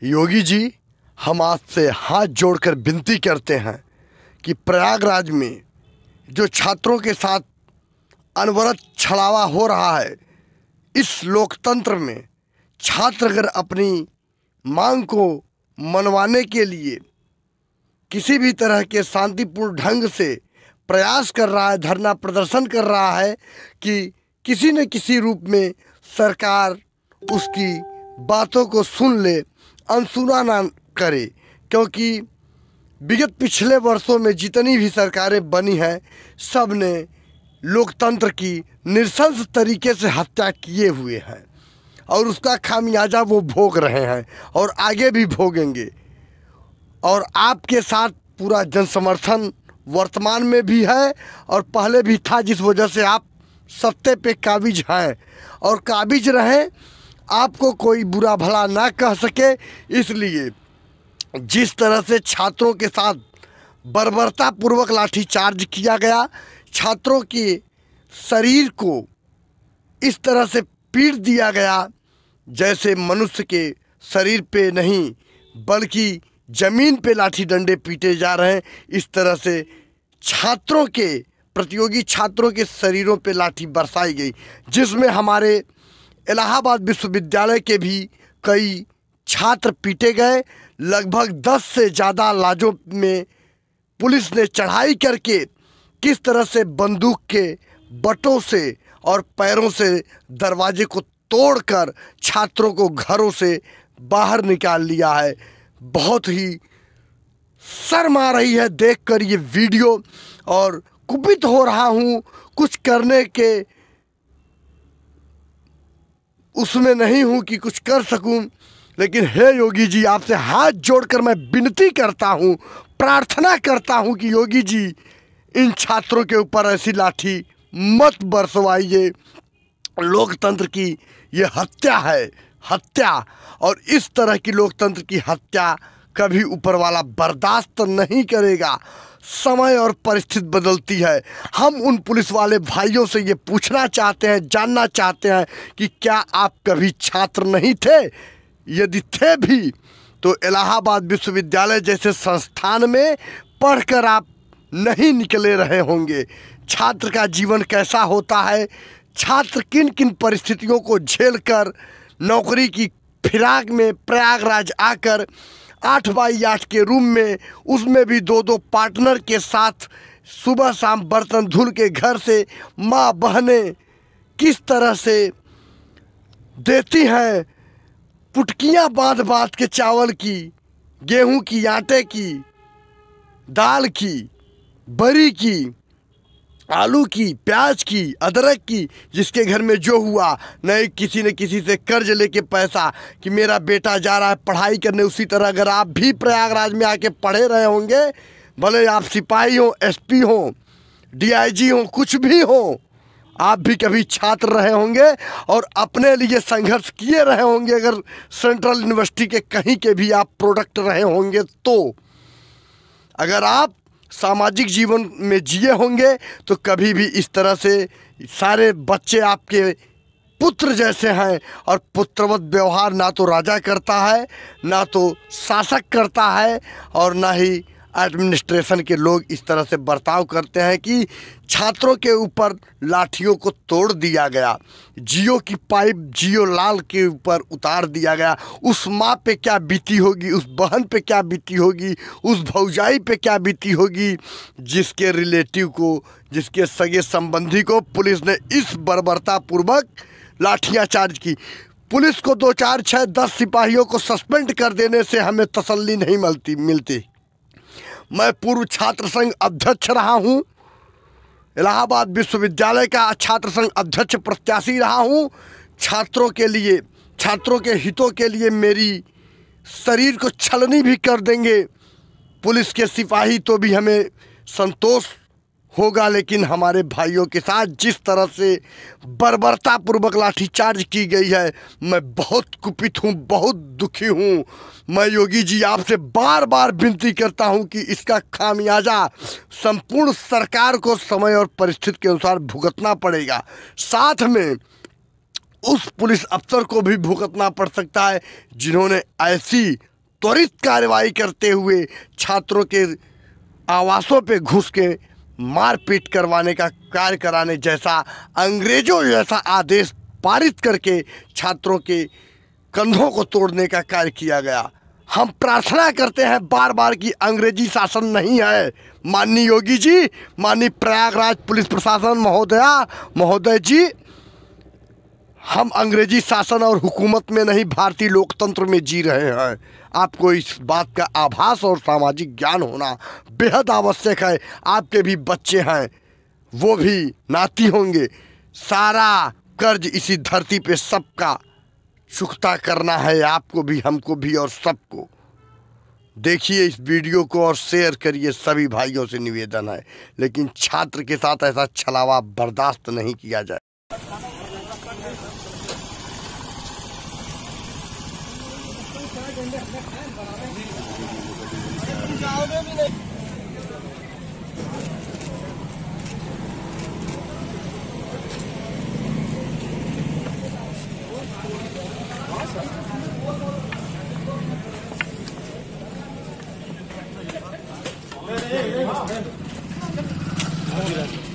योगी जी, हम आपसे हाथ जोड़कर विनती करते हैं कि प्रयागराज में जो छात्रों के साथ अनवरत छलावा हो रहा है, इस लोकतंत्र में छात्र अगर अपनी मांग को मनवाने के लिए किसी भी तरह के शांतिपूर्ण ढंग से प्रयास कर रहा है, धरना प्रदर्शन कर रहा है, कि किसी न किसी रूप में सरकार उसकी बातों को सुन ले, अनसुना ना करे। क्योंकि विगत पिछले वर्षों में जितनी भी सरकारें बनी हैं, सब ने लोकतंत्र की नृशंस तरीके से हत्या किए हुए हैं और उसका खामियाजा वो भोग रहे हैं और आगे भी भोगेंगे। और आपके साथ पूरा जनसमर्थन वर्तमान में भी है और पहले भी था, जिस वजह से आप सत्ते पे काबिज हैं और काबिज रहें, आपको कोई बुरा भला ना कह सके। इसलिए जिस तरह से छात्रों के साथ बर्बरतापूर्वक लाठीचार्ज किया गया, छात्रों के शरीर को इस तरह से पीट दिया गया जैसे मनुष्य के शरीर पे नहीं बल्कि ज़मीन पे लाठी डंडे पीटे जा रहे हैं, इस तरह से छात्रों के, प्रतियोगी छात्रों के शरीरों पे लाठी बरसाई गई, जिसमें हमारे इलाहाबाद विश्वविद्यालय के भी कई छात्र पीटे गए। लगभग 10 से ज़्यादा लाजों में पुलिस ने चढ़ाई करके किस तरह से बंदूक के बटों से और पैरों से दरवाजे को तोड़कर छात्रों को घरों से बाहर निकाल लिया है। बहुत ही शर्म आ रही है देखकर ये वीडियो और कुपित हो रहा हूँ। कुछ करने के उसमें नहीं हूँ कि कुछ कर सकूँ, लेकिन हे योगी जी, आपसे हाथ जोड़कर मैं विनती करता हूँ, प्रार्थना करता हूँ कि योगी जी इन छात्रों के ऊपर ऐसी लाठी मत बरसवाइए। लोकतंत्र की ये हत्या है, हत्या, और इस तरह की लोकतंत्र की हत्या कभी ऊपर वाला बर्दाश्त नहीं करेगा। समय और परिस्थिति बदलती है। हम उन पुलिस वाले भाइयों से ये पूछना चाहते हैं, जानना चाहते हैं कि क्या आप कभी छात्र नहीं थे? यदि थे भी तो इलाहाबाद विश्वविद्यालय जैसे संस्थान में पढ़कर आप नहीं निकले रहे होंगे। छात्र का जीवन कैसा होता है, छात्र किन किन परिस्थितियों को झेलकर नौकरी की फिराक में प्रयागराज आकर 8x8 के रूम में, उसमें भी 2-2 पार्टनर के साथ सुबह शाम बर्तन धुल के घर से माँ बहनें किस तरह से देती हैं, पुटकियाँ बांध बांध के चावल की, गेहूं की, आटे की, दाल की, बरी की, आलू की, प्याज की, अदरक की, जिसके घर में जो हुआ, नहीं किसी न किसी से कर्ज लेके पैसा कि मेरा बेटा जा रहा है पढ़ाई करने। उसी तरह अगर आप भी प्रयागराज में आके पढ़े रहे होंगे, भले आप सिपाही हो, एसपी हो, डीआईजी हो, कुछ भी हो, आप भी कभी छात्र रहे होंगे और अपने लिए संघर्ष किए रहे होंगे। अगर सेंट्रल यूनिवर्सिटी के कहीं के भी आप प्रोडक्ट रहे होंगे, तो अगर आप सामाजिक जीवन में जिए होंगे तो कभी भी इस तरह से सारे बच्चे आपके पुत्र जैसे हैं। और पुत्रवत व्यवहार ना तो राजा करता है, ना तो शासक करता है, और ना ही एडमिनिस्ट्रेशन के लोग इस तरह से बर्ताव करते हैं कि छात्रों के ऊपर लाठियों को तोड़ दिया गया, जियो की पाइप जियो लाल के ऊपर उतार दिया गया। उस माँ पे क्या बीती होगी, उस बहन पे क्या बीती होगी, उस भौजाई पे क्या बीती होगी, जिसके रिलेटिव को, जिसके सगे संबंधी को पुलिस ने इस बर्बरतापूर्वक लाठियाँ चार्ज की। पुलिस को 2, 4, 6, 10 सिपाहियों को सस्पेंड कर देने से हमें तसल्ली नहीं मिलती। मैं पूर्व छात्र संघ अध्यक्ष रहा हूँ, इलाहाबाद विश्वविद्यालय का छात्र संघ अध्यक्ष प्रत्याशी रहा हूँ। छात्रों के लिए, छात्रों के हितों के लिए मेरी शरीर को छलनी भी कर देंगे पुलिस के सिपाही तो भी हमें संतोष होगा। लेकिन हमारे भाइयों के साथ जिस तरह से बर्बरतापूर्वक लाठीचार्ज की गई है, मैं बहुत कुपित हूँ, बहुत दुखी हूँ। मैं योगी जी आपसे बार बार विनती करता हूँ कि इसका खामियाजा संपूर्ण सरकार को समय और परिस्थिति के अनुसार भुगतना पड़ेगा। साथ में उस पुलिस अफसर को भी भुगतना पड़ सकता है जिन्होंने ऐसी त्वरित कार्रवाई करते हुए छात्रों के आवासों पे घुस के मारपीट करवाने का कार्य कराने जैसा अंग्रेजों जैसा आदेश पारित करके छात्रों के कंधों को तोड़ने का कार्य किया गया। हम प्रार्थना करते हैं बार बार कि अंग्रेजी शासन नहीं है। माननीय योगी जी, माननीय प्रयागराज पुलिस प्रशासन महोदय जी, हम अंग्रेजी शासन और हुकूमत में नहीं, भारतीय लोकतंत्र में जी रहे हैं। आपको इस बात का आभास और सामाजिक ज्ञान होना बेहद आवश्यक है। आपके भी बच्चे हैं, वो भी नाती होंगे। सारा कर्ज इसी धरती पे सबका चुकता करना है, आपको भी, हमको भी और सबको। देखिए इस वीडियो को और शेयर करिए, सभी भाइयों से निवेदन है। लेकिन छात्र के साथ ऐसा छलावा बर्दाश्त नहीं किया जाए। Hey,